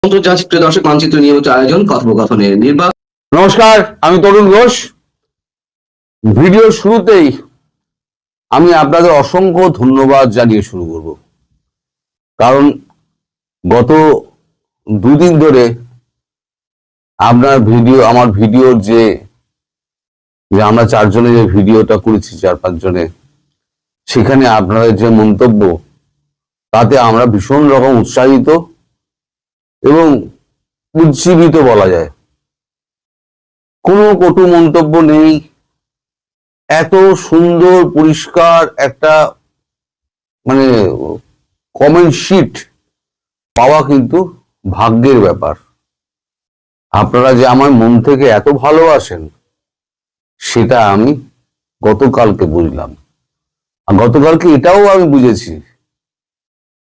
আন্তর্জাতিক দর্শক মানচিত্র নিয়মিত আয়োজন কথোপকথনের নির্বাক। নমস্কার, আমি তরুণ ঘোষ। ভিডিও শুরুতেই আমি আপনাদের অসংখ্য ধন্যবাদ জানিয়ে শুরু করব, কারণ গত দুদিন ধরে আমার ভিডিওর যে আমরা চারজনে যে ভিডিওটা করেছি, 4-5 জনে, সেখানে আপনাদের যে মন্তব্য, তাতে আমরা ভীষণ রকম উৎসাহিত এবং উজ্জীবিত বলা যায়। কোনো কটু মন্তব্য নেই। এত সুন্দর পরিষ্কার একটা কমেন্ট শিট পাওয়া কিন্তু ভাগ্যের ব্যাপার। আপনারা যে আমার মন থেকে এত ভালোবাসেন, সেটা আমি গতকালকে বুঝলাম। আর গতকালকে এটাও আমি বুঝেছি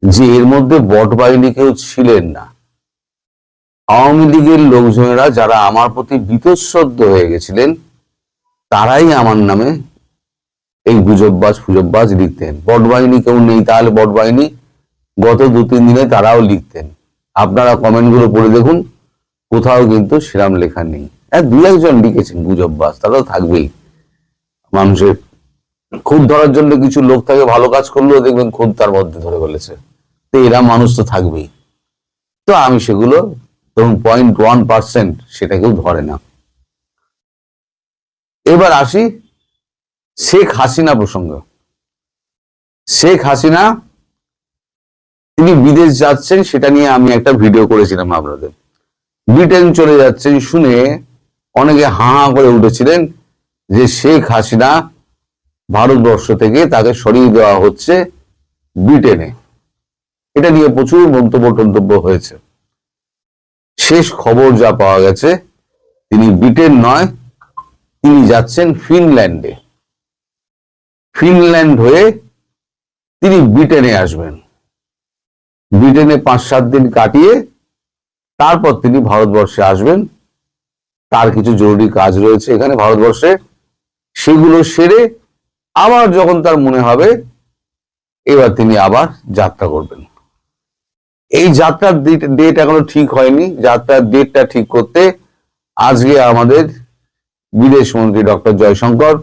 যে এর মধ্যে বট বাহিনী কেউ ছিলেন না। আওয়ামী লীগের লোকজনেরা যারা আমার প্রতি বীতশ্রদ্ধ হয়ে গেছিলেন, তারাই আমার নামে এই গুজববাজ লিখতেন। বট বাহিনী কেউ নেই, তাহলে বট বাহিনী গত 2-3 দিনে তারাও লিখতেন। আপনারা কমেন্ট গুলো পড়ে দেখুন, কোথাও কিন্তু সেরাম লেখা নেই। 2-1 জন লিখেছেন গুজববাজ, তারাও থাকবেই। মানুষের খুদ ধরার জন্য কিছু লোক থাকে, ভালো কাজ করলেও দেখবেন খুদ তার মধ্যে ধরে ফেলেছে। তো এরা মানুষ তো থাকবেই। তো আমি সেগুলো ধরুন 0.1% সেটা কেউ ধরে না। এবার আসি শেখ হাসিনা প্রসঙ্গ। শেখ হাসিনা তিনি বিদেশ যাচ্ছেন, সেটা নিয়ে আমি একটা ভিডিও করেছিলাম আপনাদের। ব্রিটেন চলে যাচ্ছেন শুনে অনেকে হা হা করে উঠেছিলেন যে শেখ হাসিনা ভারতবর্ষ থেকে তাকে সরিয়ে দেওয়া হচ্ছে ব্রিটেনে। এটা নিয়ে প্রচুর মন্তব্য হয়েছে। শেষ খবর যা পাওয়া গেছে, তিনি ব্রিটেন নয়, তিনি যাচ্ছেন ফিনল্যান্ডে। ফিনল্যান্ড হয়ে তিনি ব্রিটেনে আসবেন। ব্রিটেনে 5-7 দিন কাটিয়ে তারপর তিনি ভারতবর্ষে আসবেন। তার কিছু জরুরি কাজ রয়েছে এখানে ভারতবর্ষে, সেগুলো সেরে আবার যখন তার মনে হবে, এবার তিনি আবার যাত্রা করবেন। এই যাত্রার ডেট এখনো ঠিক হয়নি। যাত্রার ডেটটা ঠিক করতে আজকে আমাদের বিদেশ মন্ত্রী ডক্টর জয়শঙ্কর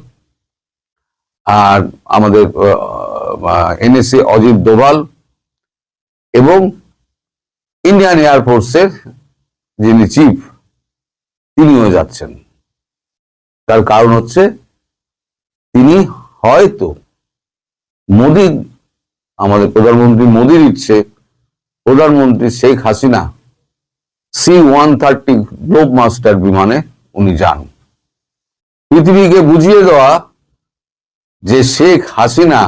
আর আমাদের NSA অজিত দোভাল এবং ইন্ডিয়ান এয়ারফোর্সের যিনি চিফ, তিনিও যাচ্ছেন। তার কারণ হচ্ছে তিনি হয়তো আমাদের প্রধানমন্ত্রী মোদীর ইচ্ছে, প্রধানমন্ত্রী Sheikh Hasina C-130 globe master বিমানে উনি যান। পৃথিবীকে বুঝিয়ে দেওয়া যে শেখ হাসিনা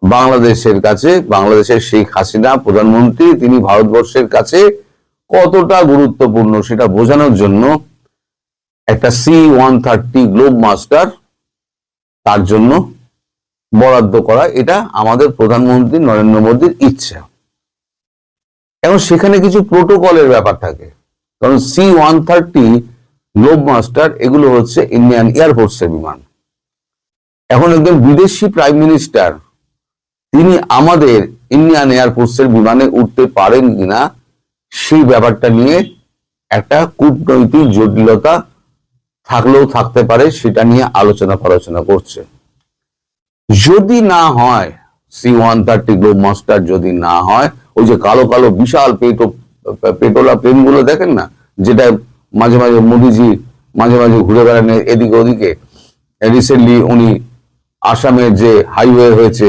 বাংলাদেশের শেখ হাসিনা প্রধানমন্ত্রী, তিনি ভারতবর্ষের কাছে কতটা গুরুত্বপূর্ণ সেটা বোঝানোর জন্য একটা C-130 গ্লোব মাস্টার তার জন্য বরাদ্দ করা, এটা আমাদের প্রধানমন্ত্রী নরেন্দ্র মোদীর ইচ্ছা। এখন সেখানে কিছু প্রোটোকলের ব্যাপার থাকে, কারণ C-130 গ্লোব মাস্টার এগুলো হচ্ছে ইন্ডিয়ান এয়ারফোর্সের বিমান। এখন একজন বিদেশি প্রাইম মিনিস্টার তিনি আমাদের ইন্ডিয়ান এয়ারফোর্সের বিমানে উঠতে পারেন কিনা, সেই ব্যাপারটা নিয়ে একটা কূটনৈতিক জটিলতা থাকলেও থাকতে পারে, সেটা নিয়ে আলোচনা করছে। যদি না হয় C-130 গ্লোব মাস্টার, যদি না হয়, ওই যে কালো কালো বিশাল পেটোলা প্লেন গুলো দেখেন না, যেটা মাঝে মাঝে মোদিজি মাঝে মাঝে ঘুরে বেড়ান এদিকে ওদিকে। রিসেন্টলি উনি আসামের যে হাইওয়ে হয়েছে,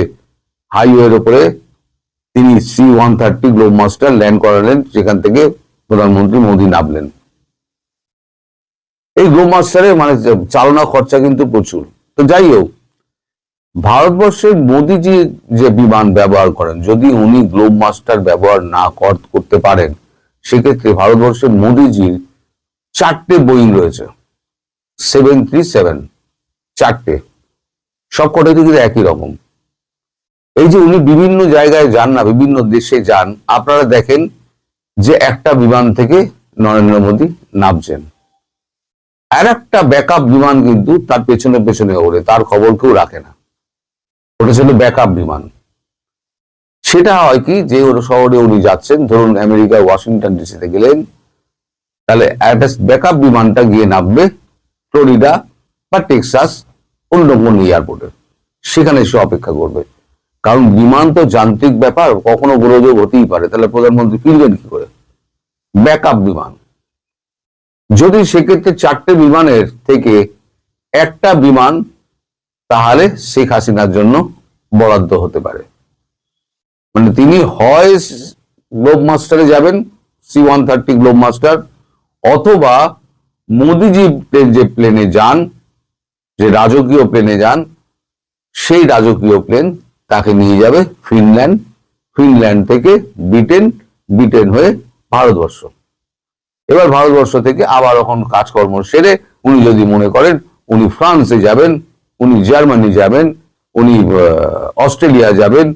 হাইওয়ের উপরে তিনি C-130 গ্লোব মাস্টার ল্যান্ড করালেন, যেখান থেকে প্রধানমন্ত্রী মোদী নামলেন। এই গ্লোব মাস্টারের চালনা খরচা কিন্তু প্রচুর। তো যাই হোক, ভারতবর্ষের মোদীজি যে বিমান ব্যবহার করেন, যদি উনি গ্লোব মাস্টার ব্যবহার না করতে পারেন, সেক্ষেত্রে ভারতবর্ষের মোদীজির 4টে বোয়িং রয়েছে, 737, 4টে, সবকটাই কিন্তু একই রকম। এই যে উনি বিভিন্ন জায়গায় যান না, বিভিন্ন দেশে যান, আপনারা দেখেন যে একটা বিমান থেকে নরেন্দ্র মোদী নামছেন, আর একটা ব্যাকআপ বিমান কিন্তু তার পেছনে ওড়ে, তার খবর কেউ রাখে না। ওটা ছিল ব্যাকআপ বিমান। সেটা হয় কি, যে শহরে উনি যাচ্ছেন, ধরুন আমেরিকা ওয়াশিংটন ডিসিতে গেলেন, তাহলে একটা ব্যাকআপ বিমানটা গিয়ে নামবে ফ্লোরিডা বা টেক্সাস অন্য কোন এয়ারপোর্টে, সেখানে সে অপেক্ষা করবে। কারণ বিমান তো যান্ত্রিক ব্যাপার, কখনো গোলযোগ হতেই পারে, তাহলে প্রধানমন্ত্রী ফিরবেন কি করে? ব্যাকআপ বিমান, যদি সেক্ষেত্রে 4টে বিমানের থেকে একটা বিমান তাহলে শেখ হাসিনার জন্য বরাদ্দ হতে পারে। মানে তিনি হয় গ্লোব মাস্টারে যাবেন, C-130 গ্লোব মাস্টার, অথবা মোদিজি যে প্লেনে যান, যে রাজকীয় প্লেনে যান, সেই রাজকীয় প্লেন তাকে নিয়ে যাবে ফিনল্যান্ড, ফিনল্যান্ড থেকে ব্রিটেন, ব্রিটেন হয়ে ভারতবর্ষ। এবার ভারতবর্ষ থেকে আবার এখন কাজকর্ম সেরে উনি যদি মনে করেন উনি ফ্রান্সে যাবেন, উনি জার্মানি যাবেন, উনি অস্ট্রেলিয়া যাবেন,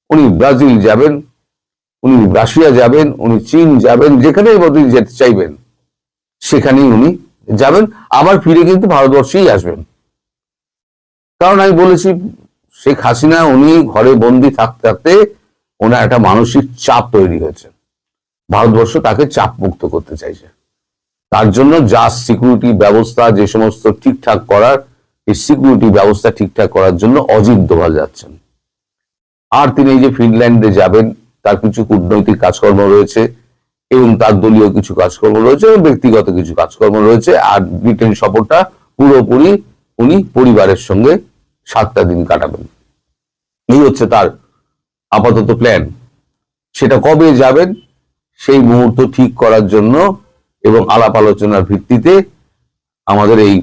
উনি ব্রাজিল যাবেন, উনি রাশিয়া যাবেন, উনি চীন যাবেন, যেখানে তিনি যেতে চাইবেন সেখানেই উনি যাবেন, আবার ফিরে কিন্তু ভারতবর্ষেই আসবেন। কারণ আমি বলেছি, শেখ হাসিনা উনি ঘরে বন্দি থাকতে থাকতে ওনার একটা মানসিক চাপ তৈরি হয়েছে, ভারতবর্ষ তাকে চাপ মুক্ত করতে চাইছে। তার জন্য যা সিকিউরিটি ব্যবস্থা যে সমস্ত ঠিকঠাক করার, এই সিকিউরিটি ব্যবস্থা ঠিকঠাক করার জন্য অজিত দোভাল যাচ্ছেন। আর তিনি এই যে ফিনল্যান্ডে যাবেন, তার কিছু কূটনৈতিক কাজকর্ম রয়েছে এবং তার দলীয় কিছু কাজকর্ম রয়েছে এবং ব্যক্তিগত কিছু কাজকর্ম রয়েছে। আর ব্রিটেন সফরটা পুরোপুরি উনি পরিবারের সঙ্গে 7টা দিন কাটাবেন, এই হচ্ছে তার আপাতত প্ল্যান। সেটা কবে যাবেন সেই মুহূর্ত ঠিক করার জন্য এবং আলাপ আলোচনার ভিত্তিতে আমাদের এই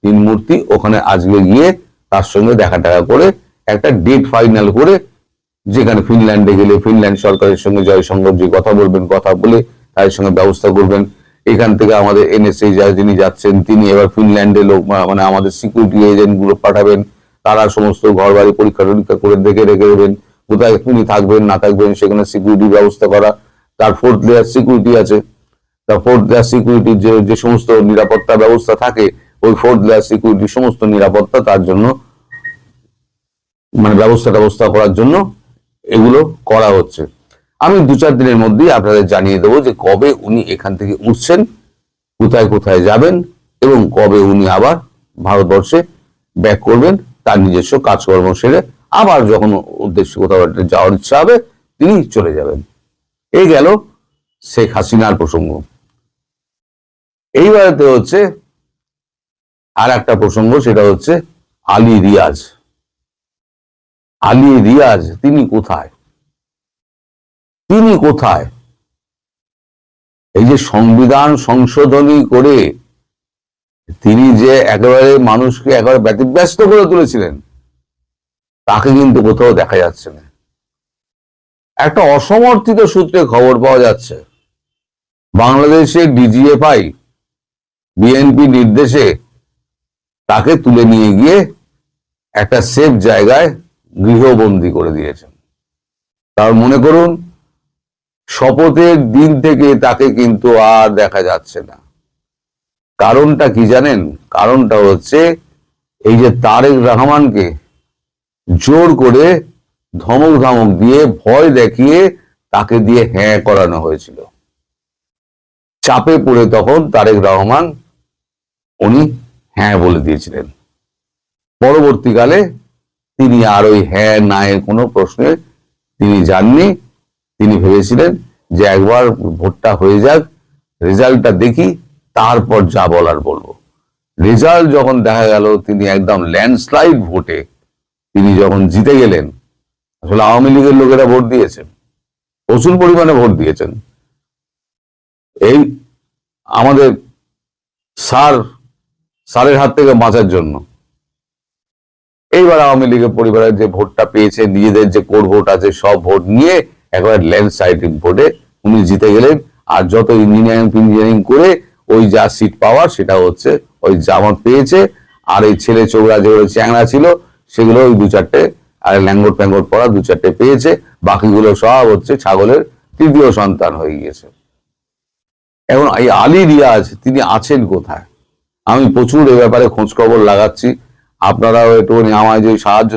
তিন মূর্তি ওখানে আজকে গিয়ে তার সঙ্গে দেখা টাকা করে একটা ডেট ফাইনাল করে, যেখানে ফিনল্যান্ডে গেলে ফিনল্যান্ড সরকারের সঙ্গে জয়শঙ্কর যে কথা বলবেন, কথা বলে তাদের সঙ্গে ব্যবস্থা করবেন। এখান থেকে আমাদের NSA যিনি যাচ্ছেন তিনি এবার ফিনল্যান্ডে লোক মানে আমাদের সিকিউরিটি এজেন্ট গুলো পাঠাবেন, তারা সমস্ত ঘর বাড়ি পরীক্ষা টরীক্ষা করে রেখে দেবেন, কোথায় তিনি থাকবেন না থাকবেন সেখানে সিকিউরিটি ব্যবস্থা করা। তার 4th লেয়ার সিকিউরিটি আছে, তার 4th লেয়ার সিকিউরিটির যে সমস্ত নিরাপত্তা ব্যবস্থা থাকে, ওই 4th লেয়ার সিকিউরিটি সমস্ত নিরাপত্তা তার জন্য মানে ব্যবস্থা করার জন্য এগুলো করা হচ্ছে। আমি 2-4 দিনের মধ্যেই আপনাদের জানিয়ে দেবো যে কবে উনি এখান থেকে উঠছেন, কোথায় কোথায় যাবেন এবং কবে উনি আবার ভারতবর্ষে ব্যাক করবেন, তার নিজস্ব কাজকর্ম সেরে আবার যখন উদ্দেশ্যে কোথাও যাওয়ার ইচ্ছা হবে তিনি চলে যাবেন। এই গেল শেখ হাসিনার প্রসঙ্গ। এইবারেতে হচ্ছে আর একটা প্রসঙ্গ, সেটা হচ্ছে আলী রিয়াজ। আলী রিয়াজ তিনি কোথায়? এই যে সংবিধান সংশোধনী করে তিনি যে একেবারে মানুষকে একেবারে ব্যতিব্যস্ত করে তুলেছিলেন, তাকে কিন্তু কোথাও দেখা যাচ্ছে না। একটা অসমর্থিত সূত্রে খবর পাওয়া যাচ্ছে, বাংলাদেশের DGFI বিএনপি নির্দেশে তাকে তুলে নিয়ে গিয়ে একটা সেফ জায়গায় গৃহবন্দী করে দিয়েছেন। তার মনে করুন শপথের দিন থেকে তাকে কিন্তু আর দেখা যাচ্ছে না। কারণটা কি জানেন? কারণটা হচ্ছে এই যে তারেক রহমানকে জোর করে ধমক দিয়ে ভয় দেখিয়ে তাকে দিয়ে হ্যাঁ করানো হয়েছিল। চাপে পড়ে তখন তারেক রহমান উনি হ্যাঁ বলে দিয়েছিলেন। পরবর্তীকালে তিনি আর ওই হ্যাঁ না এর কোনো প্রশ্নে তিনি যাননি। তিনি ভেবেছিলেন যে একবার ভোটটা হয়ে যাক, রেজাল্টটা দেখি, তারপর যা বলার বলবো। রেজাল্ট যখন দেখা গেল তিনি একদম ল্যান্ডস্লাইড ভোটে তিনি যখন জিতে গেলেন, আসলে আওয়ামী লীগের লোকেরা ভোট দিয়েছেন, প্রচুর পরিমাণে ভোট দিয়েছেন। এই আমাদের সারের হাত থেকে বাঁচার জন্য এইবার আওয়ামী লীগের পরিবারের যে ভোটটা পেয়েছে, নিজেদের যে কোর ভোট আছে সব ভোট নিয়ে একবার ল্যান্ডস্লাইডিং ভোটে উনি জিতে গেলেন। আর যত ইঞ্জিনিয়ারিং করে ওই যা সিট পাওয়ার সেটা হচ্ছে ওই জামাত পেয়েছে, আর এই ছেলে চৌড়া যেগুলো চ্যাংড়া ছিল সেগুলো ওই 2-4টে আর ল্যাঙ্গট প্যাঙ্গট পড়া 2-4টে পেয়েছে, বাকিগুলো সব হচ্ছে ছাগলের 3য় সন্তান হয়ে গিয়েছে। এখন এই আলী রিয়াজ তিনি আছেন কোথায়? আমি প্রচুর এ ব্যাপারে খোঁজ খবর লাগাচ্ছি, আপনারাও একটু আমায় যে সাহায্য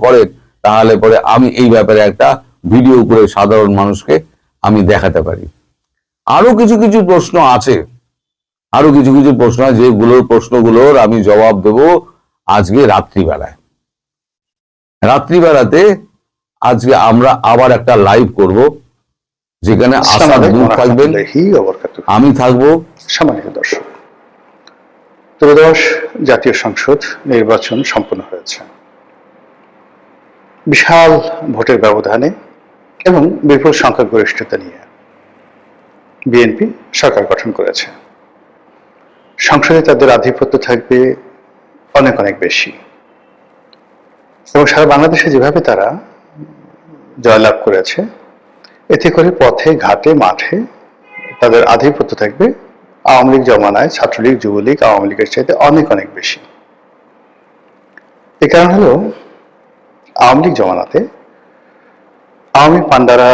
করেন তাহলে পরে আমি এই ব্যাপারে একটা ভিডিও করে সাধারণ মানুষকে আমি দেখাতে পারি। আরো কিছু কিছু প্রশ্ন আছে, আরো কিছু কিছু প্রশ্ন আছে, যেগুলোর প্রশ্নগুলোর আমি জবাব দেব আজকে রাত্রিবেলায়। রাত্রিবেলাতে আজকে আমরা আবার একটা লাইভ করব, যেখানে আসাদ দূর থাকবেন, আমি থাকবো। সম্মানিত দর্শক, ত্রয়োদশ জাতীয় সংসদ নির্বাচন সম্পন্ন হয়েছে বিশাল ভোটের ব্যবধানে এবং বিপুল সংখ্যাগরিষ্ঠতা নিয়ে বিএনপি সরকার গঠন করেছে। সংসদে তাদের আধিপত্য থাকবে অনেক অনেক বেশি এবং সারা বাংলাদেশে যেভাবে তারা জয়লাভ করেছে, এতে করে পথে ঘাটে মাঠে তাদের আধিপত্য থাকবে আওয়ামী লীগ জমানায় ছাত্রলীগ, যুবলীগ, আওয়ামী লীগের চাইতে অনেক অনেক বেশি। এ কারণ হলো, আওয়ামী লীগ জমানাতে আওয়ামী পান্ডারা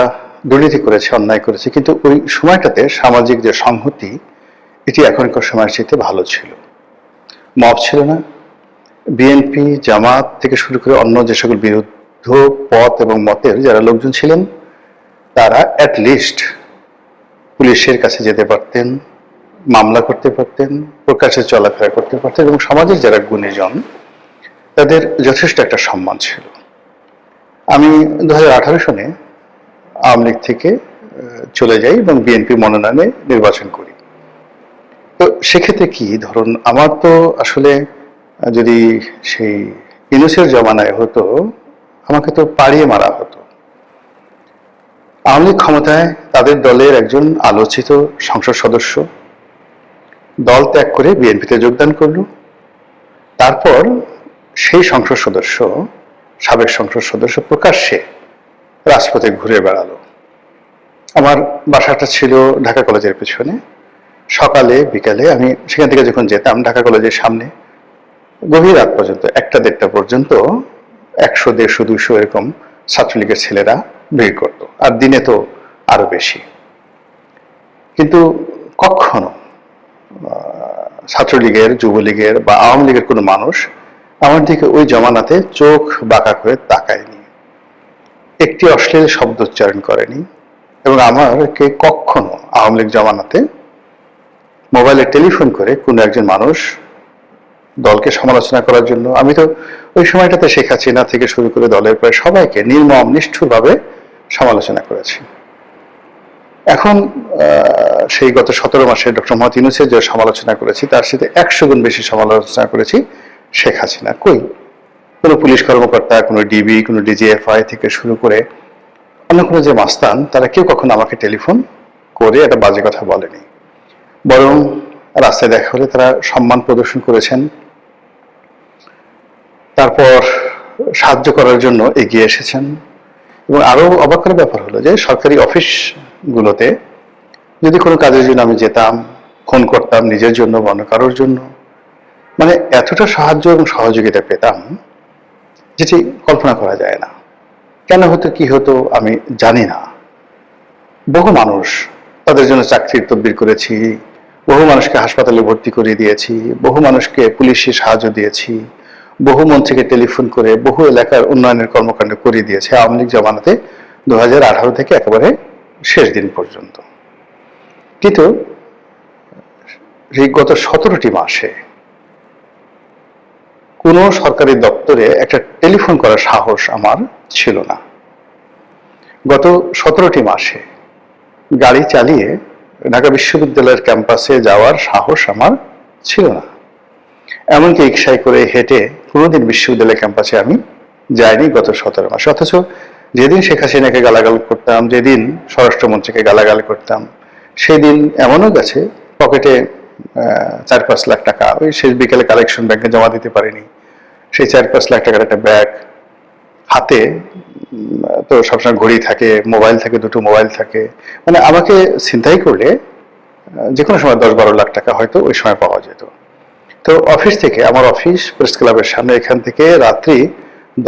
দুর্নীতি করেছে, অন্যায় করেছে, কিন্তু ওই সময়টাতে সামাজিক যে সংহতি, এটি এখনকার সময়ের চাইতে ভালো ছিল। মব ছিল না। বিএনপি, জামাত থেকে শুরু করে অন্য যে সকল বিরুদ্ধ পথ এবং মতের যারা লোকজন ছিলেন, তারা অ্যাটলিস্ট পুলিশের কাছে যেতে পারতেন, মামলা করতে পারতেন, প্রকাশ্যে চলাফেরা করতে পারতেন এবং সমাজের যারা গুণীজন, তাদের যথেষ্ট একটা সম্মান ছিল। আমি 2018 সনে আওয়ামী লীগ থেকে চলে যাই এবং বিএনপি মনোনয়নে নির্বাচন করি। তো সেক্ষেত্রে কি, ধরুন আমার তো আসলে যদি সেই ইউনূসের জমানায় হতো, আমাকে তো পাড়িয়ে মারা হতো। আওয়ামী লীগ ক্ষমতায় তাদের দলের একজন আলোচিত সংসদ সদস্য দল ত্যাগ করে বিএনপিতে যোগদান করল। তারপর সেই সংসদ সদস্য, সাবেক সংসদ সদস্য, প্রকাশ্যে রাজপথে ঘুরে বেড়ালো। আমার বাসাটা ছিল ঢাকা কলেজের পেছনে। সকালে বিকালে আমি সেখান থেকে যখন যেতাম ঢাকা কলেজের সামনে, গভীর রাত পর্যন্ত, 1টা-1.5টা পর্যন্ত 100, 150, 200 এরকম ছাত্রলীগের ছেলেরা ভিড় করত, আর দিনে তো আরো বেশি। কিন্তু কখনো ছাত্রলীগের, যুবলীগের বা আওয়ামী লীগের কোনো মানুষ আমার দিকে ওই জমানাতে চোখ বাঁকা করে তাকায়নি, একটি অশ্লীল শব্দ উচ্চারণ করেনি এবং আমাকে কখনো আওয়ামী লীগ জমানাতে মোবাইলে টেলিফোন করে কোনো একজন মানুষ দলকে সমালোচনা করার জন্য, আমি তো ওই সময়টাতে শেখ হাসিনা থেকে শুরু করে দলের প্রায় সবাইকে নির্মম নিষ্ঠুরভাবে সমালোচনা করেছি। এখন সেই গত 17 মাসে ডক্টর মোহাম্মদ ইউনূসের যে সমালোচনা করেছি, তার সাথে 100 গুণ বেশি সমালোচনা করেছি শেখ হাসিনা। কই কোনো পুলিশ কর্মকর্তা, কোনো ডিবি, কোনো ডিজিএফআই থেকে শুরু করে অন্য কোনো যে মাস্তান, তারা কেউ কখনো আমাকে টেলিফোন করে একটা বাজে কথা বলেনি, বরং রাস্তায় দেখা হলে তারা সম্মান প্রদর্শন করেছেন, তারপর সাহায্য করার জন্য এগিয়ে এসেছেন। এবং আরো অবাক করার ব্যাপার হলো যে সরকারি অফিসগুলোতে যদি কোনো কাজের জন্য আমি যেতাম, ফোন করতাম নিজের জন্য বা অন্য কারোর জন্য, মানে এতটা সাহায্য এবং সহযোগিতা পেতাম যেটি কল্পনা করা যায় না। কেন হতো, কি হতো আমি জানি না। বহু মানুষ, তাদের জন্য চাকরির তদবির করেছি, বহু মানুষকে হাসপাতালে ভর্তি করে দিয়েছি, বহু মানুষকে পুলিশি সাহায্য দিয়েছি, বহু মন্ত্রীকে টেলিফোন করে বহু এলাকার উন্নয়নের কর্মকাণ্ড করে দিয়েছে আওয়ামী লীগ জমানাতে 2018 থেকে একেবারে শেষ দিন পর্যন্ত। কিন্তু গত 17টি মাসে কোনো সরকারি দপ্তরে একটা টেলিফোন করার সাহস আমার ছিল না। গত 17টি মাসে গাড়ি চালিয়ে ঢাকা বিশ্ববিদ্যালয়ের ক্যাম্পাসে যাওয়ার সাহস আমার ছিল না। এমনকি রিকশায় করে হেঁটে কোনোদিন বিশ্ববিদ্যালয় ক্যাম্পাসে আমি যাইনি গত 17 মাসে। অথচ যেদিন শেখ হাসিনাকে গালাগাল করতাম, যেদিন স্বরাষ্ট্রমন্ত্রীকে গালাগাল করতাম, সেদিন এমনও গেছে পকেটে 4-5 লাখ টাকা ওই শেষ বিকেলে কালেকশন ব্যাংকে জমা দিতে পারিনি, সেই 4-5 লাখ টাকার একটা ব্যাগ হাতে, তো সবসময় ঘড়ি থাকে, মোবাইল থাকে, 2টো মোবাইল থাকে, মানে আমাকে ছিনতাই করলে যে কোনো সময় 10-12 লাখ টাকা হয়তো ওই সময় পাওয়া যেত। তো অফিস থেকে, আমার অফিস প্রেস ক্লাবের সামনে, এখান থেকে রাত্রি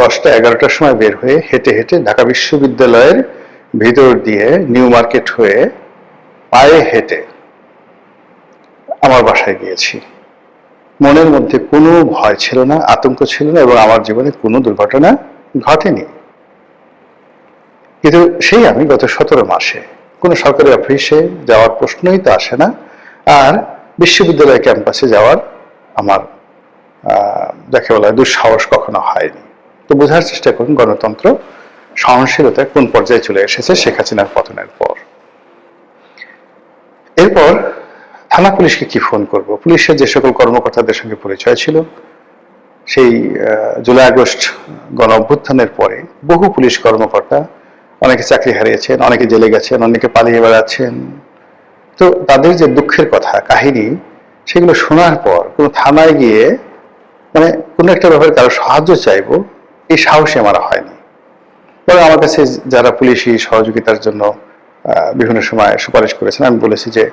10টা-11টার সময় বের হয়ে হেঁটে হেঁটে ঢাকা বিশ্ববিদ্যালয়ের ভিতর দিয়ে নিউ মার্কেট হয়ে পায়ে হেঁটে আমার বাসায় গিয়েছি। মনের মধ্যে কোনো ভয় ছিল না, আতঙ্ক ছিল না এবং আমার জীবনে কোনো দুর্ঘটনা ঘটেনি। কিন্তু সেই আমি গত 17 মাসে কোনো সরকারি অফিসে যাওয়ার প্রশ্নই তো আসে না, আর বিশ্ববিদ্যালয় ক্যাম্পাসে যাওয়ার আমার যাকে বলা হয় দুঃসাহস কখনো হয়নি। তো বোঝার চেষ্টা করুন গণতন্ত্র সহনশীলতা কোন পর্যায়ে চলে এসেছে শেখ হাসিনার পতনের পর। এরপর থানা পুলিশকে কি ফোন করব, পুলিশের যে সকল কর্মকর্তাদের সঙ্গে পরিচয় ছিল, সেই জুলাই আগস্ট গণ অভ্যুত্থানের পরে বহু পুলিশ কর্মকর্তা অনেকে চাকরি হারিয়েছেন, অনেকে জেলে গেছেন, অনেকে পালিয়ে বেড়াচ্ছেন। তো তাদের যে দুঃখের কথা কাহিনী, সেগুলো শোনার পর কোনো থানায় গিয়ে মানে কোনো একটা ব্যাপারে কারো সাহায্য চাইবো এই সাহসী আমার হয়নি। পরে আমার কাছে যারা পুলিশি সহযোগিতার জন্য বিভিন্ন সময় সুপারিশ করেছেন, আমি বলেছি যে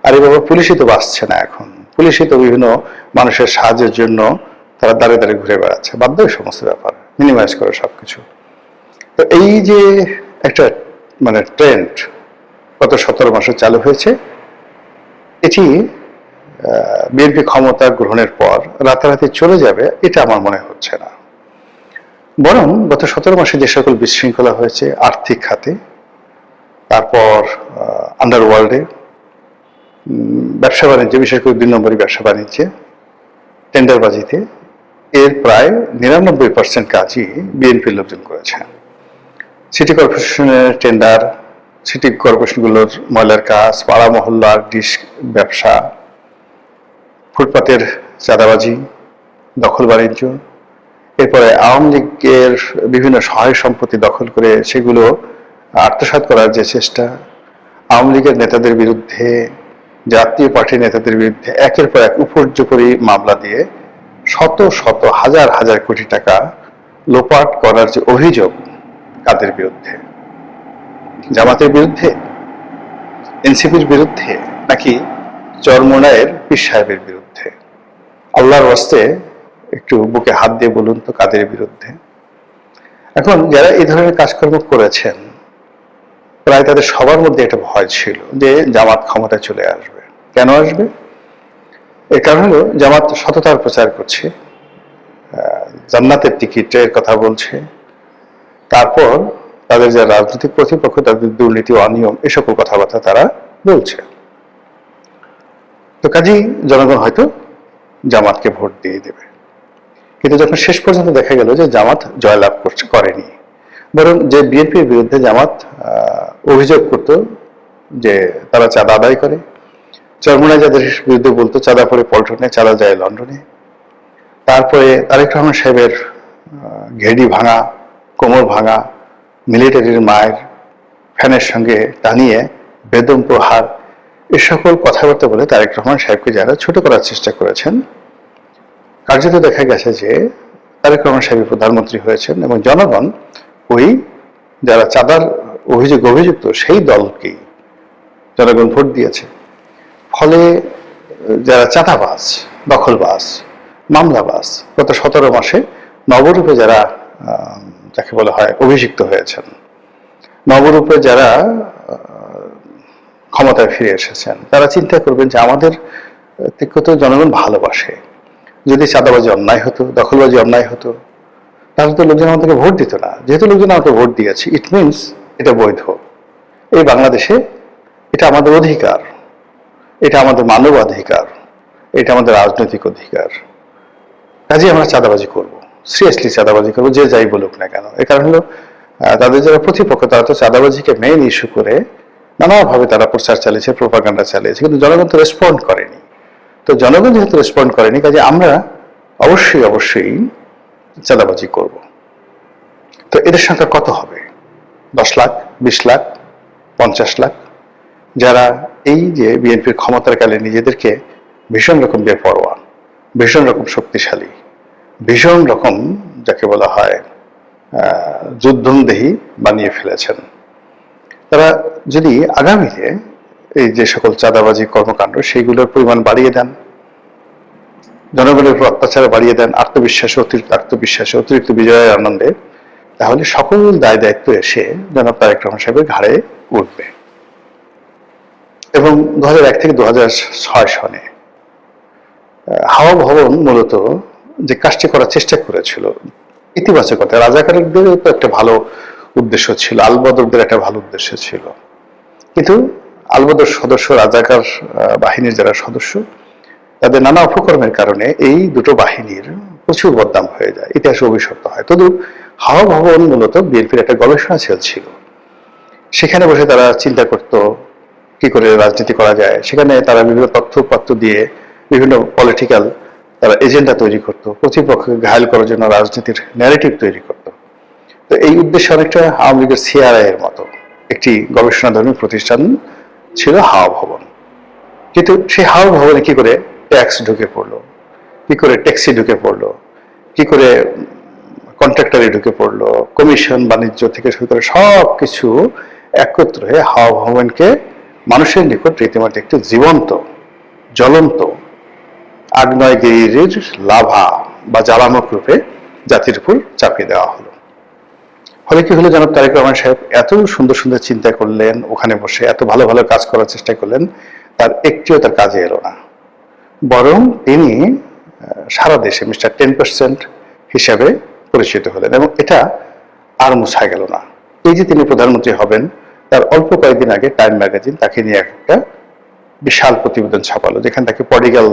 আরে বাবা, পুলিশই তো বাঁচছে না এখন, পুলিশই তো বিভিন্ন মানুষের সাহায্যের জন্য তারা দাঁড়িয়ে দাঁড়িয়ে ঘুরে বেড়াচ্ছে, বাধ্য এই সমস্ত ব্যাপার মিনিমাইজ করে সবকিছু। তো এই যে একটা মানে ট্রেন্ড গত 17 মাসে চালু হয়েছে, এটি বিএনপি ক্ষমতা গ্রহণের পর রাতারাতি চলে যাবে এটা আমার মনে হচ্ছে না। বরং গত 17 মাসে যে সকল বিশৃঙ্খলা হয়েছে আর্থিক খাতে, তারপর আন্ডারওয়ার্ল্ডে, ব্যবসা বাণিজ্যে, বিশেষ করে 2 নম্বরই ব্যবসা বাণিজ্যে, টেন্ডারবাজিতে, এর প্রায় 99% কাজই বিএনপির লোকজন করেছে। সিটি কর্পোরেশনের টেন্ডার, সিটি কর্পোরেশনগুলোর ময়লার কাজ, পাড়া মহল্লার ডিশ ব্যবসা, ফুটপাতের চাঁদাবাজি, দখল বাণিজ্য, এরপরে আওয়ামী লীগের বিভিন্ন সহায় সম্পত্তি দখল করে সেগুলো আত্মসাৎ করার যে চেষ্টা, আওয়ামী লীগের নেতাদের বিরুদ্ধে, জাতীয় পার্টির নেতাদের বিরুদ্ধে একের পর এক উপর্যুপরি মামলা দিয়ে শত শত হাজার হাজার কোটি টাকা লোপাট করার যে অভিযোগ, কাদের বিরুদ্ধে? জামাতের বিরুদ্ধে, এনসিপির বিরুদ্ধে, নাকি চরমোনাইয়ের পীর সাহেবের বিরুদ্ধে? আল্লাহর ওয়াস্তে একটু বুকে হাত দিয়ে বলুন তো কাদের বিরুদ্ধে? এখন যারা এই ধরনের কাজকর্ম করেছেন, প্রায় তাদের সবার মধ্যে একটা ভয় ছিল যে জামাত ক্ষমতায় চলে আসবে। কেন আসবে? এর কারণ হলো জামাত সততার প্রচার করছে, জান্নাতের টিকিটের কথা বলছে, তারপর তাদের যে রাজনৈতিক প্রতিপক্ষ তাদের দুর্নীতি, অনিয়ম, এ সকল কথাবার্তা তারা বলছে। তো কাজেই জনগণ হয়তো জামাতকে ভোট দিয়ে দেবে। কিন্তু যখন শেষ পর্যন্ত দেখা গেল যে জামাত জয়লাভ করেনি, বরং যে বিএনপির বিরুদ্ধে জামাত অভিযোগ করত যে তারা চাঁদা আদায় করে, চরমোনাই যাদের বিরুদ্ধে বলতো চাঁদা পড়ে পল্টনে, চাঁদা যায় লন্ডনে, তারপরে তারেক রহমান সাহেবের ঘেড়ি ভাঙা, কোমর ভাঙা, মিলিটারির মায়ের ফ্যানের সঙ্গে টানিয়ে বেদম প্রহার, এ সকল কথাবার্তা বলে তারেক রহমান সাহেবকে যারা ছোট করার চেষ্টা করেছেন, কার্যত দেখা গেছে যে তারেক রহমান সাহেব প্রধানমন্ত্রী হয়েছেন এবং জনগণ ওই যারা চাঁদার অভিযুক্ত সেই দলকেই জনগণ ভোট দিয়েছে। ফলে যারা চাঁদাবাজ, দখলবাজ, মামলাবাজ, গত 17 মাসে নবরূপে যারা যাকে বলা হয় অভিষিক্ত হয়েছেন, নবরূপে যারা ক্ষমতায় ফিরে এসেছেন, তারা চিন্তা করবেন যে আমাদের তো জনগণ ভালোবাসে। যদি চাঁদাবাজি অন্যায় হতো, দখলবাজি অন্যায় হতো, তাহলে তো লোকজন আমাদেরকে ভোট দিত না। যেহেতু লোকজন আমাকে ভোট দিয়েছে, ইট মিনস এটা বৈধ। এই বাংলাদেশে এটা আমাদের অধিকার, এটা আমাদের মানব অধিকার, এটা আমাদের রাজনৈতিক অধিকার। কাজে আমরা চাঁদাবাজি করব, সিরিয়াসলি চাঁদাবাজি করবো, যে যাই বলুক না কেন। এর কারণ হলো তাদের যারা প্রতিপক্ষ তারা তো চাঁদাবাজিকে মেইন ইস্যু করে নানাভাবে তারা প্রচার চালিয়েছে, প্রোপাগান্ডা চালিয়েছে, কিন্তু জনগণ তো রেসপন্ড করেনি। তো জনগণ যেহেতু রেসপন্ড করেনি, কাজে আমরা অবশ্যই চাঁদাবাজি করব। তো এদের সংখ্যা কত হবে? 10 লাখ, 20 লাখ, 50 লাখ, যারা এই যে বিএনপির ক্ষমতার কালে নিজেদেরকে ভীষণ রকম বেপরোয়া, ভীষণ রকম শক্তিশালী, ভীষণ রকম যাকে বলা হয় যুদ্ধমদেহী বানিয়ে ফেলেছেন। তারা যদি আগামীতে এই যে সকল চাঁদাবাজি কর্মকাণ্ড সেইগুলোর পরিমাণ বাড়িয়ে দেন, জনগণের উপর অত্যাচার বাড়িয়ে দেন, আত্মবিশ্বাসে অতিরিক্ত বিজয়ের আনন্দে, তাহলে সকল দায় দায়িত্ব এসে জনাব তারেক রহমান সাহেবের ঘাড়ে উঠবে। এবং 2001 থেকে 2006 সনে হাওয়া ভবন মূলত যে কাজটি করার চেষ্টা করেছিল ইতিবাচকতা, রাজাকারদেরও তো একটা ভালো উদ্দেশ্য ছিল, আলবদরদের একটা ভালো উদ্দেশ্য ছিল, কিন্তু আলবদর সদস্য, রাজাকার বাহিনীর যারা সদস্য, তাদের নানা অপকর্মের কারণে এই দুটো বাহিনীর প্রচুর বদনাম হয়ে যায়, ইতিহাসে অভিশপ্ত হয়। তদু হাওয়া ভবন মূলত বিএনপির একটা গবেষণা সেল ছিল। সেখানে বসে তারা চিন্তা করত কি করে রাজনীতি করা যায়। সেখানে তারা বিভিন্ন তথ্যপত্র দিয়ে বিভিন্ন পলিটিক্যাল তারা এজেন্ডা তৈরি করত, প্রতিপক্ষকে ঘায়েল করার জন্য রাজনীতির ন্যারেটিভ তৈরি করত। তো এই উদ্দেশ্যে অনেকটা আওয়ামী লীগের সিআরআই এর মতো একটি গবেষণাধর্মী প্রতিষ্ঠান ছিল হাওয়া ভবন। কিন্তু সেই হাওয়া ভবনে কি করে ট্যাক্স ঢুকে পড়লো, কি করে ট্যাক্সি ঢুকে পড়লো, কি করে কন্ট্রাক্টরি ঢুকে পড়লো, কমিশন বাণিজ্য থেকে শুরু করে সব কিছু একত্র হয়ে হাওয়া ভবনকে মানুষের নিকট রীতিমতো একটি জীবন্ত জ্বলন্ত আগ্নেয়গিরির লাভা বা জ্বালামক রূপে জাতির উপর চাপিয়ে দেওয়া হলো। ফলে কি হলো, জনাব তারেক রহমান সাহেব এত সুন্দর সুন্দর চিন্তা করলেন, ওখানে বসে এত ভালো ভালো কাজ করার চেষ্টা করলেন, তার একটিও তার কাজে এলো না। বরং তিনি সারা দেশে মিস্টার 10% হিসাবে পরিচিত হলেন, এবং এটা আর মুছা গেল না। এই যে তিনি প্রধানমন্ত্রী হবেন, তার অল্প কয়েকদিন আগে টাইম ম্যাগাজিন তাকে নিয়ে একটা বিশাল প্রতিবেদন ছাপালো, যেখানে তাকে প্রডিগাল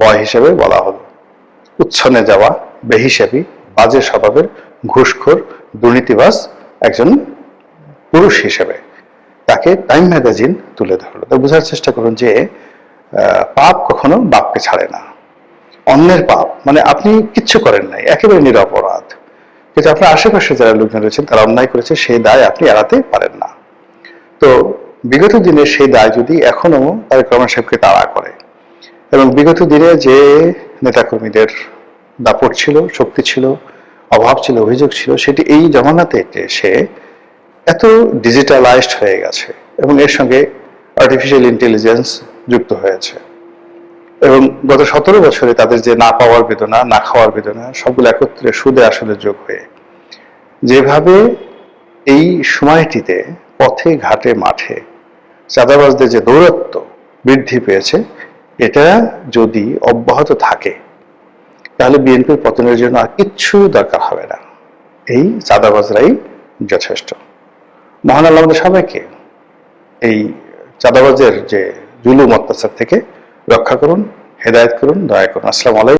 বয় হিসেবে বলা হলো, উচ্ছনে যাওয়া, বেহিসাবি, বাজে স্বভাবের, ঘুষখোর, দুর্নীতিবাজ একজন পুরুষ হিসেবে তাকে টাইম ম্যাগাজিন তুলে ধরলো। তো বোঝার চেষ্টা করুন যে পাপ কখনো বাপকে ছাড়ে না। অন্যের পাপ মানে আপনি কিচ্ছু করেন নাই, একেবারে নিরপরাধ, কিন্তু আপনার আশেপাশে যারা লোকজন রয়েছেন তারা অন্যায় করেছে, সেই দায় আপনি এড়াতে পারেন না। তো বিগত দিনে সেই দায় যদি এখনো তারেক রহমান সাহেবকে তাড়া করে, এবং বিগত দিনে যে নেতাকর্মীদের দাপট ছিল, শক্তি ছিল, অভাব ছিল, অভিযোগ ছিল, সেটি এই জমানাতে এসে এত ডিজিটালাইজড হয়ে গেছে, এবং এর সঙ্গে আর্টিফিশিয়াল ইন্টেলিজেন্স যুক্ত হয়েছে, এবং গত 17 বছরে তাদের যে না পাওয়ার বেদনা, না খাওয়ার বেদনা, সবগুলো একত্রে সুদে আসলে যোগ হয়ে যেভাবে এই সময়টিতে পথে ঘাটে মাঠে চাঁদাবাজদের যে দৌরত্ব বৃদ্ধি পেয়েছে, এটা যদি অব্যাহত থাকে তাহলে বিএনপির পতনের জন্য আর কিচ্ছু দরকার হবে না, এই চাঁদাবাজরাই যথেষ্ট। মহান আল্লাহ আমাদের সবাইকে এই চাঁদাবাজের যে জুলুম অত্যাচার থেকে রক্ষা করুন, হেদায়েত করুন, দয়া করুন। আসসালামু আলাইকুম।